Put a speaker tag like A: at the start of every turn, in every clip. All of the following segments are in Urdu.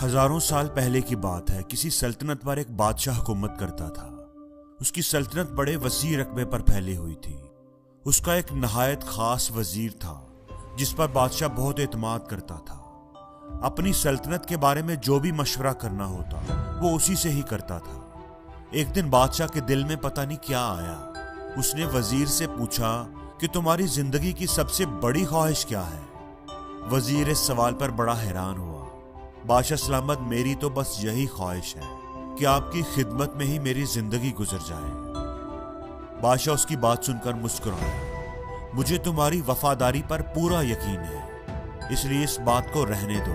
A: ہزاروں سال پہلے کی بات ہے۔ کسی سلطنت پر ایک بادشاہ حکومت کرتا تھا۔ اس کی سلطنت بڑے وسیع رقبے پر پھیلی ہوئی تھی۔ اس کا ایک نہایت خاص وزیر تھا جس پر بادشاہ بہت اعتماد کرتا تھا۔ اپنی سلطنت کے بارے میں جو بھی مشورہ کرنا ہوتا وہ اسی سے ہی کرتا تھا۔ ایک دن بادشاہ کے دل میں پتہ نہیں کیا آیا۔ اس نے وزیر سے پوچھا کہ تمہاری زندگی کی سب سے بڑی خواہش کیا ہے؟ وزیر اس سوال پر بڑا حیران ہوا۔ بادشاہ سلامت، میری تو بس یہی خواہش ہے کہ آپ کی خدمت میں ہی میری زندگی گزر جائے۔ بادشاہ اس کی بات سن کر مسکرایا۔ مجھے تمہاری وفاداری پر پورا یقین ہے، اس لیے اس بات کو رہنے دو۔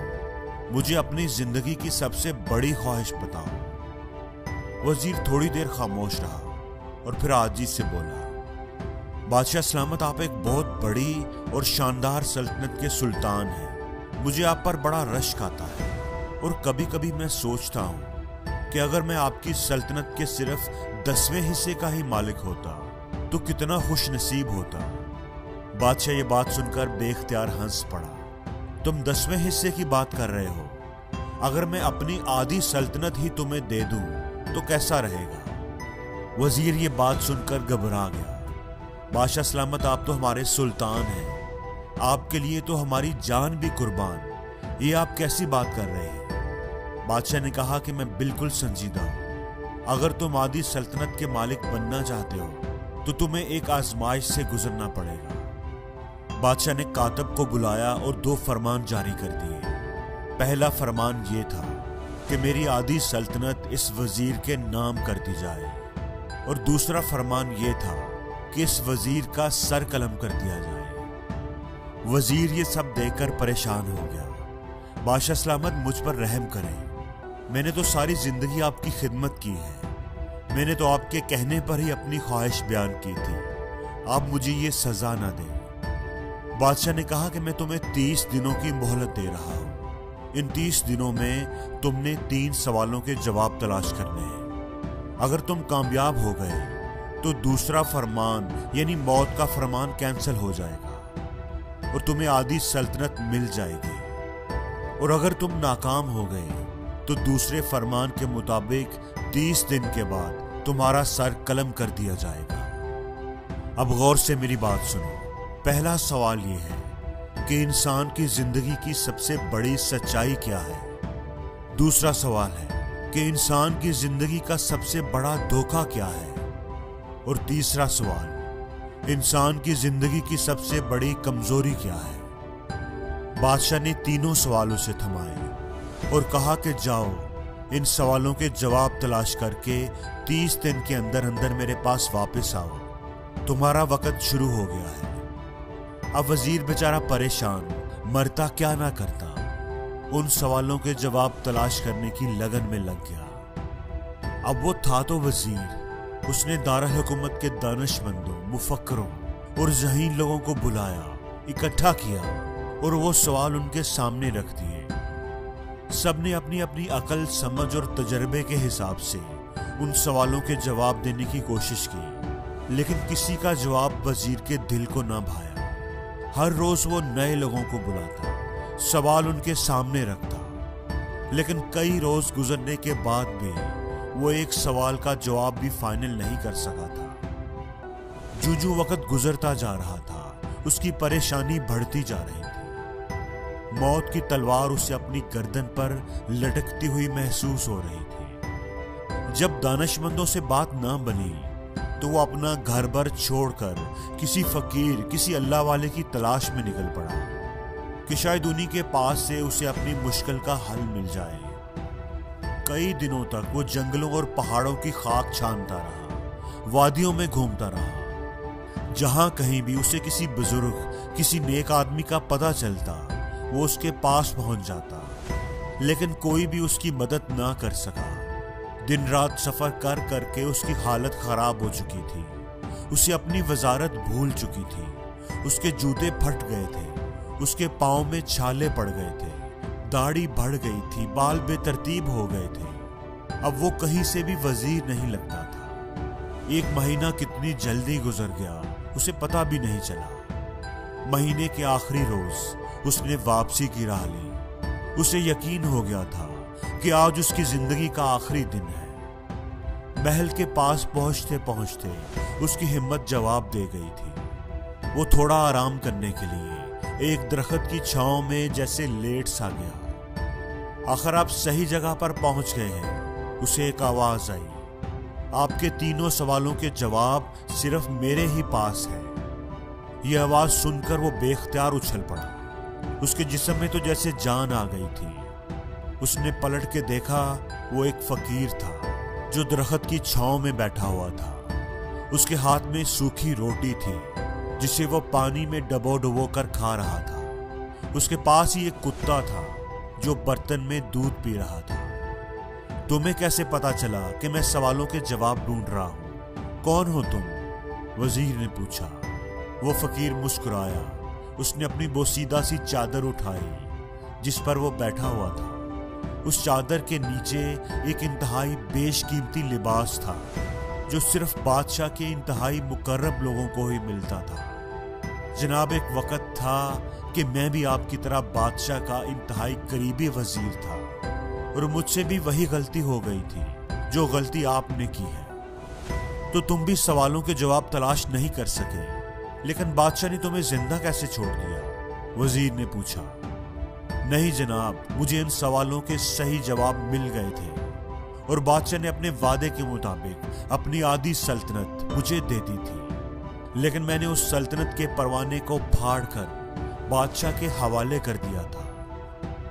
A: مجھے اپنی زندگی کی سب سے بڑی خواہش بتاؤ۔ وزیر تھوڑی دیر خاموش رہا اور پھر عاجزی سے بولا، بادشاہ سلامت، آپ ایک بہت بڑی اور شاندار سلطنت کے سلطان ہیں۔ مجھے آپ پر بڑا رشک آتا ہے اور کبھی کبھی میں سوچتا ہوں کہ اگر میں آپ کی سلطنت کے صرف 10ویں حصے کا ہی مالک ہوتا تو کتنا خوش نصیب ہوتا۔ بادشاہ یہ بات سن کر بے اختیار ہنس پڑا۔ تم 10ویں حصے کی بات کر رہے ہو؟ اگر میں اپنی آدھی سلطنت ہی تمہیں دے دوں تو کیسا رہے گا؟ وزیر یہ بات سن کر گھبرا گیا۔ بادشاہ سلامت، آپ تو ہمارے سلطان ہیں، آپ کے لیے تو ہماری جان بھی قربان۔ یہ آپ کیسی بات کر رہے ہیں؟ بادشاہ نے کہا کہ میں بالکل سنجیدہ ہوں۔ اگر تم آدھی سلطنت کے مالک بننا چاہتے ہو تو تمہیں ایک آزمائش سے گزرنا پڑے گا۔ بادشاہ نے کاتب کو بلایا اور 2 فرمان جاری کر دیے۔ پہلا فرمان یہ تھا کہ میری آدھی سلطنت اس وزیر کے نام کر دی جائے، اور دوسرا فرمان یہ تھا کہ اس وزیر کا سر قلم کر دیا جائے۔ وزیر یہ سب دیکھ کر پریشان ہو گیا۔ بادشاہ سلامت، مجھ پر رحم کریں۔ میں نے تو ساری زندگی آپ کی خدمت کی ہے۔ میں نے تو آپ کے کہنے پر ہی اپنی خواہش بیان کی تھی۔ آپ مجھے یہ سزا نہ دیں۔ بادشاہ نے کہا کہ میں تمہیں 30 دنوں کی مہلت دے رہا ہوں۔ ان 30 دنوں میں تم نے 3 سوالوں کے جواب تلاش کرنے ہیں۔ اگر تم کامیاب ہو گئے تو دوسرا فرمان یعنی موت کا فرمان کینسل ہو جائے گا اور تمہیں آدھی سلطنت مل جائے گی، اور اگر تم ناکام ہو گئے تو دوسرے فرمان کے مطابق 30 دن کے بعد تمہارا سر قلم کر دیا جائے گا۔ اب غور سے میری بات سنو۔ پہلا سوال یہ ہے کہ انسان کی زندگی کی سب سے بڑی سچائی کیا ہے؟ دوسرا سوال ہے کہ انسان کی زندگی کا سب سے بڑا دھوکہ کیا ہے؟ اور تیسرا سوال، انسان کی زندگی کی سب سے بڑی کمزوری کیا ہے؟ بادشاہ نے تینوں سوالوں سے تھمائے اور کہا کہ جاؤ، ان سوالوں کے جواب تلاش کر کے 30 دن کے اندر اندر میرے پاس واپس آؤ۔ تمہارا وقت شروع ہو گیا ہے۔ اب وزیر بیچارہ پریشان، مرتا کیا نہ کرتا، ان سوالوں کے جواب تلاش کرنے کی لگن میں لگ گیا۔ اب وہ تھا تو وزیر، اس نے دارالحکومت کے دانش مندوں، مفکروں اور ذہین لوگوں کو بلایا، اکٹھا کیا اور وہ سوال ان کے سامنے رکھ دیے۔ سب نے اپنی اپنی عقل، سمجھ اور تجربے کے حساب سے ان سوالوں کے جواب دینے کی کوشش کی، لیکن کسی کا جواب وزیر کے دل کو نہ بھایا۔ ہر روز وہ نئے لوگوں کو بلاتا، سوال ان کے سامنے رکھتا، لیکن کئی روز گزرنے کے بعد بھی وہ ایک سوال کا جواب بھی فائنل نہیں کر سکا تھا۔ جو وقت گزرتا جا رہا تھا، اس کی پریشانی بڑھتی جا رہی تھی۔ موت کی تلوار اسے اپنی گردن پر لٹکتی ہوئی محسوس ہو رہی تھی۔ جب دانش مندوں سے بات نہ بنی تو وہ اپنا گھر بر چھوڑ کر کسی فقیر، کسی اللہ والے کی تلاش میں نکل پڑا کہ شاید انہی کے پاس سے اسے اپنی مشکل کا حل مل جائے۔ کئی دنوں تک وہ جنگلوں اور پہاڑوں کی خاک چھانتا رہا، وادیوں میں گھومتا رہا۔ جہاں کہیں بھی اسے کسی بزرگ، کسی نیک آدمی کا پتہ چلتا، وہ اس کے پاس پہنچ جاتا، لیکن کوئی بھی اس کی مدد نہ کر سکا۔ دن رات سفر کر کر کے اس کی حالت خراب ہو چکی تھی۔ اسے اپنی وزارت بھول چکی تھی۔ اس کے جوتے پھٹ گئے تھے، اس کے پاؤں میں چھالے پڑ گئے تھے، داڑھی بڑھ گئی تھی، بال بے ترتیب ہو گئے تھے۔ اب وہ کہیں سے بھی وزیر نہیں لگتا تھا۔ 1 مہینہ کتنی جلدی گزر گیا، اسے پتہ بھی نہیں چلا۔ مہینے کے آخری روز اس نے واپسی کی راہ لی۔ اسے یقین ہو گیا تھا کہ آج اس کی زندگی کا آخری دن ہے۔ محل کے پاس پہنچتے پہنچتے اس کی ہمت جواب دے گئی تھی۔ وہ تھوڑا آرام کرنے کے لیے ایک درخت کی چھاؤں میں جیسے لیٹ سا گیا۔ آخر آپ صحیح جگہ پر پہنچ گئے ہیں، اسے ایک آواز آئی۔ آپ کے تینوں سوالوں کے جواب صرف میرے ہی پاس ہے۔ یہ آواز سن کر وہ بے اختیار اچھل پڑا۔ اس کے جسم میں تو جیسے جان آ گئی تھی۔ اس نے پلٹ کے دیکھا، وہ ایک فقیر تھا جو درخت کی چھاؤں میں بیٹھا ہوا تھا۔ اس کے ہاتھ میں سوکھی روٹی تھی جسے وہ پانی میں ڈبو کر کھا رہا تھا۔ اس کے پاس ہی ایک کتا تھا جو برتن میں دودھ پی رہا تھا۔ تمہیں کیسے پتا چلا کہ میں سوالوں کے جواب ڈھونڈ رہا ہوں؟ کون ہو تم؟ وزیر نے پوچھا۔ وہ فقیر مسکرایا۔ اس نے اپنی بوسیدہ سی چادر اٹھائی جس پر وہ بیٹھا ہوا تھا۔ اس چادر کے نیچے ایک انتہائی بیش قیمتی لباس تھا جو صرف بادشاہ کے انتہائی مقرب لوگوں کو ہی ملتا تھا۔ جناب، ایک وقت تھا کہ میں بھی آپ کی طرح بادشاہ کا انتہائی قریبی وزیر تھا، اور مجھ سے بھی وہی غلطی ہو گئی تھی جو غلطی آپ نے کی ہے۔ تو تم بھی سوالوں کے جواب تلاش نہیں کر سکے، لیکن بادشاہ نے تمہیں زندہ کیسے چھوڑ دیا؟ وزیر نے پوچھا۔ نہیں جناب، مجھے ان سوالوں کے صحیح جواب مل گئے تھے، اور بادشاہ نے اپنے وعدے کے مطابق اپنی آدھی سلطنت مجھے دے دی تھی، لیکن میں نے اس سلطنت کے پروانے کو پھاڑ کر بادشاہ کے حوالے کر دیا تھا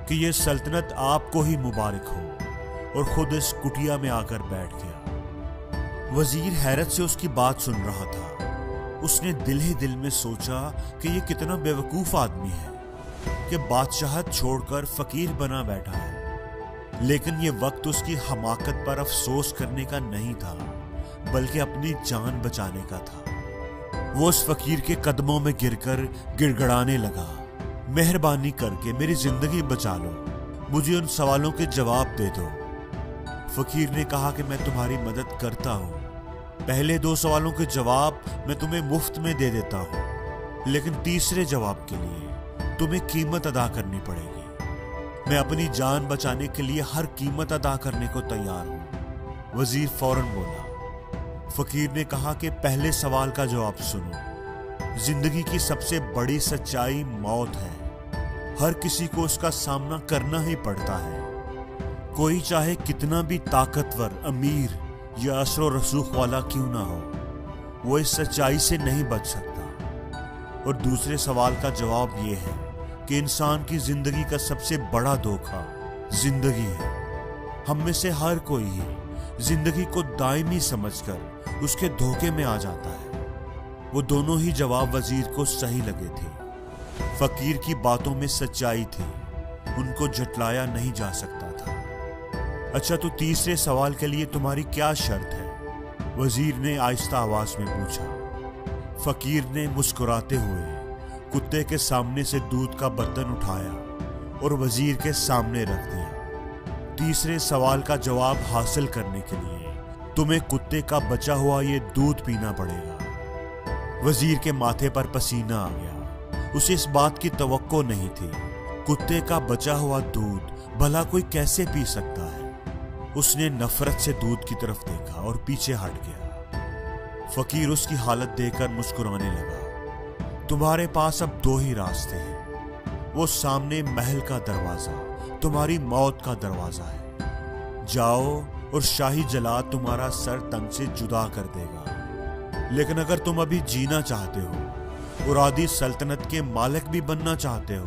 A: کہ یہ سلطنت آپ کو ہی مبارک ہو، اور خود اس کٹیا میں آ کر بیٹھ گیا۔ وزیر حیرت سے اس کی بات سن رہا تھا۔ اس نے دل ہی دل میں سوچا کہ یہ کتنا بیوقوف آدمی ہے کہ بادشاہت چھوڑ کر فقیر بنا بیٹھا ہے۔ لیکن یہ وقت اس کی حماقت پر افسوس کرنے کا نہیں تھا، بلکہ اپنی جان بچانے کا تھا۔ وہ اس فقیر کے قدموں میں گر کر گڑگڑانے لگا، مہربانی کر کے میری زندگی بچا لو، مجھے ان سوالوں کے جواب دے دو۔ فقیر نے کہا کہ میں تمہاری مدد کرتا ہوں، پہلے 2 سوالوں کے جواب میں تمہیں مفت میں دے دیتا ہوں، لیکن تیسرے جواب کے لیے تمہیں قیمت ادا کرنی پڑے گی۔ میں اپنی جان بچانے کے لیے ہر قیمت ادا کرنے کو تیار ہوں۔ وزیر فوراً بولا۔ فقیر نے کہا کہ پہلے سوال کا جواب سنو۔ زندگی کی سب سے بڑی سچائی موت ہے۔ ہر کسی کو اس کا سامنا کرنا ہی پڑتا ہے، کوئی چاہے کتنا بھی طاقتور، امیر یا اثر و رسوخ والا کیوں نہ ہو، وہ اس سچائی سے نہیں بچ سکتا۔ اور دوسرے سوال کا جواب یہ ہے کہ انسان کی زندگی کا سب سے بڑا دھوکہ زندگی ہے۔ ہم میں سے ہر کوئی ہی زندگی کو دائمی سمجھ کر اس کے دھوکے میں آ جاتا ہے۔ وہ دونوں ہی جواب وزیر کو صحیح لگے تھے۔ فقیر کی باتوں میں سچائی تھی، ان کو جھٹلایا نہیں جا سکتا تھا۔ اچھا، تو تیسرے سوال کے لیے تمہاری کیا شرط ہے؟ وزیر نے آہستہ آواز میں پوچھا۔ فقیر نے مسکراتے ہوئے کتے کے سامنے سے دودھ کا برتن اٹھایا اور وزیر کے سامنے رکھ دیا۔ تیسرے سوال کا جواب حاصل کرنے کے لیے تمہیں کتے کا بچا ہوا یہ دودھ پینا پڑے گا۔ وزیر کے ماتھے پر پسینہ آ گیا۔ اسے اس بات کی توقع نہیں تھی۔ کتے کا بچا ہوا دودھ بھلا کوئی کیسے پی سکتا ہے؟ اس نے نفرت سے دودھ کی طرف دیکھا اور پیچھے ہٹ گیا۔ فقیر اس کی حالت دیکھ کر مسکرانے لگا۔ تمہارے پاس اب 2 ہی راستے ہیں۔ وہ سامنے محل کا دروازہ تمہاری موت کا دروازہ ہے۔ جاؤ اور شاہی جلاد تمہارا سر تن سے جدا کر دے گا، لیکن اگر تم ابھی جینا چاہتے ہو اور آدھی سلطنت کے مالک بھی بننا چاہتے ہو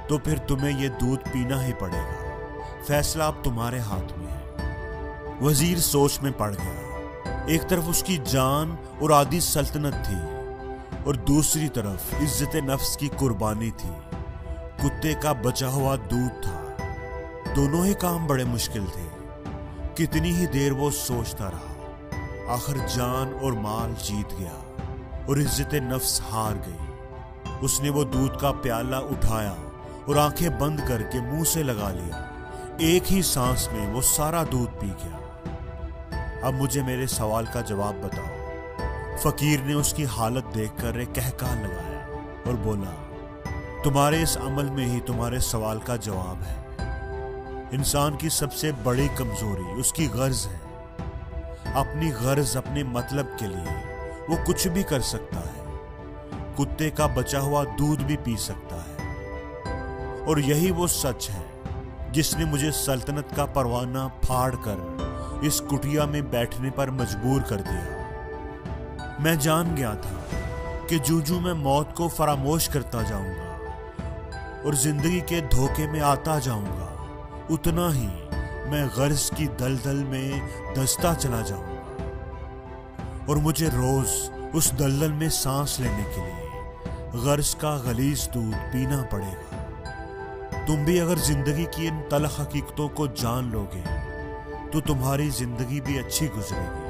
A: تو پھر تمہیں یہ دودھ پینا ہی پڑے گا۔ فیصلہ اب تمہارے ہاتھ میں ہے۔ وزیر سوچ میں پڑ گیا۔ ایک طرف اس کی جان اور آدھی سلطنت تھی، اور دوسری طرف عزت نفس کی قربانی تھی۔ کتے کا بچا ہوا دودھ تھا۔ دونوں ہی کام بڑے مشکل تھے۔ کتنی ہی دیر وہ سوچتا رہا۔ آخر جان اور مال جیت گیا اور عزت نفس ہار گئی۔ اس نے وہ دودھ کا پیالہ اٹھایا اور آنکھیں بند کر کے منہ سے لگا لیا۔ ایک ہی سانس میں وہ سارا دودھ پی گیا۔ اب مجھے میرے سوال کا جواب بتاؤ۔ فقیر نے اس کی حالت دیکھ کر ایک کہکہا لگایا اور بولا، تمہارے اس عمل میں ہی تمہارے سوال کا جواب ہے۔ انسان کی سب سے بڑی کمزوری اس کی غرض ہے۔ اپنی غرض اپنے مطلب کے لیے وہ کچھ بھی کر سکتا ہے، کتے کا بچا ہوا دودھ بھی پی سکتا ہے۔ اور یہی وہ سچ ہے جس نے مجھے سلطنت کا پروانہ پھاڑ کر اس کٹیا میں بیٹھنے پر مجبور کر دیا۔ میں جان گیا تھا کہ جو میں موت کو فراموش کرتا جاؤں گا اور زندگی کے دھوکے میں آتا جاؤں گا، اتنا ہی میں غرض کی دلدل میں دھنستا چلا جاؤں گا، اور مجھے روز اس دلدل میں سانس لینے کے لیے غرض کا غلیظ دودھ پینا پڑے گا۔ تم بھی اگر زندگی کی ان تلخ حقیقتوں کو جان لو گے تو تمہاری زندگی بھی اچھی گزرے گی۔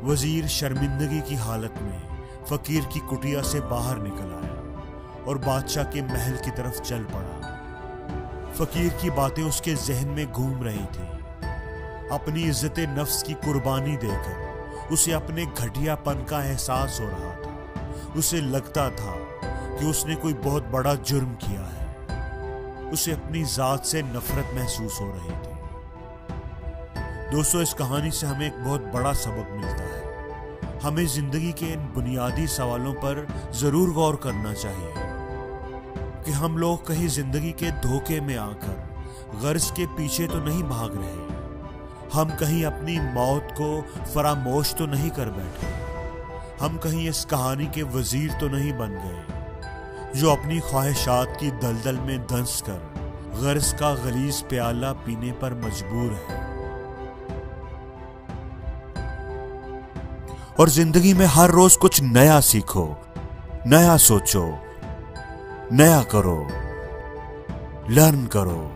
A: وزیر شرمندگی کی حالت میں فقیر کی کٹیا سے باہر نکل آیا اور بادشاہ کے محل کی طرف چل پڑا۔ فقیر کی باتیں اس کے ذہن میں گھوم رہی تھی۔ اپنی عزت نفس کی قربانی دے کر اسے اپنے گھٹیا پن کا احساس ہو رہا تھا۔ اسے لگتا تھا کہ اس نے کوئی بہت بڑا جرم کیا ہے۔ اسے اپنی ذات سے نفرت محسوس ہو رہی تھی۔ دوستو، اس کہانی سے ہمیں ایک بہت بڑا سبق ملتا ہے۔ ہمیں زندگی کے ان بنیادی سوالوں پر ضرور غور کرنا چاہیے کہ ہم لوگ کہیں زندگی کے دھوکے میں آ کر غرض کے پیچھے تو نہیں بھاگ رہے، ہم کہیں اپنی موت کو فراموش تو نہیں کر بیٹھے، ہم کہیں اس کہانی کے وزیر تو نہیں بن گئے جو اپنی خواہشات کی دلدل میں دھنس کر غرض کا غلیظ پیالہ پینے پر مجبور ہے۔ اور زندگی میں ہر روز کچھ نیا سیکھو، نیا سوچو، نیا کرو، لرن کرو۔